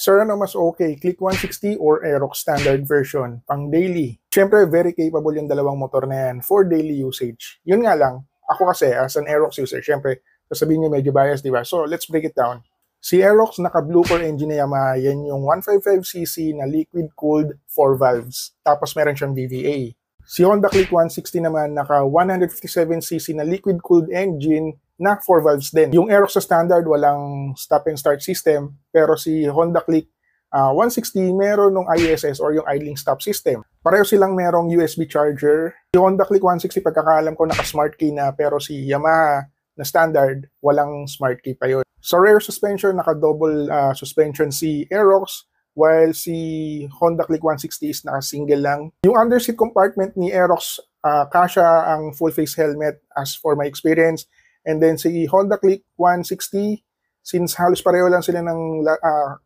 Sir, ano mas okay? Click 160 or Aerox standard version? Pang daily. Siyempre, very capable yung dalawang motor na yan for daily usage. Yun nga lang, ako kasi as an Aerox user, siyempre, sasabihin nyo medyo biased, di ba? So, let's break it down. Si Aerox naka-blue core engine na Yamaha, yan yung 155cc na liquid-cooled 4 valves. Tapos meron siyang VVA. Si Honda Click 160 naman, naka 157cc na liquid-cooled engine na 4 valves din. Yung Aerox sa standard, walang stop and start system, pero si Honda Click 160 meron ng ISS or yung idling stop system. Pareho silang merong USB charger. Si Honda Click 160, pagkakaalam ko, naka-smart key na, pero si Yamaha na standard, walang smart key pa yun. Sa rear suspension, naka-double suspension si Aerox, while si Honda Click 160 is naka-single lang. Yung underseat compartment ni Aerox, kasya ang full face helmet as for my experience. And then si Honda Click 160, since halos pareho lang sila ng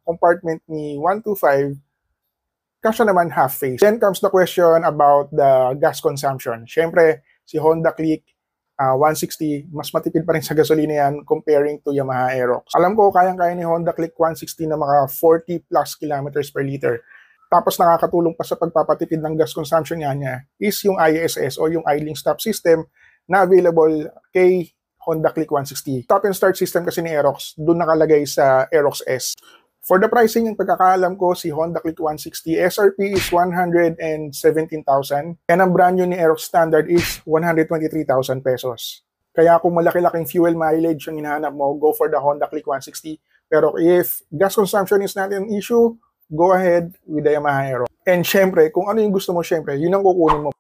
compartment ni 125, kasya naman half face. Then comes the question about the gas consumption. Siyempre, si Honda Click 160, mas matipid pa rin sa gasolina yan comparing to Yamaha Aerox. Alam ko, kayang-kaya ni Honda Click 160 na mga 40 plus kilometers per liter. Tapos nakakatulong pa sa pagpapatipid ng gas consumption niya is yung ISS o yung idling stop system na available kay Honda Click 160. Stop and start system kasi ni Aerox, doon nakalagay sa Aerox S. For the pricing, yung pagkakaalam ko, si Honda Click 160, SRP is 117,000 and ang brand new ni Aerox Standard is 123,000 pesos. Kaya kung malaki-laking fuel mileage ang hinahanap mo, go for the Honda Click 160. Pero if gas consumption is not an issue, go ahead with the Yamaha Aerox. And syempre, kung ano yung gusto mo, syempre, yun ang kukunin mo.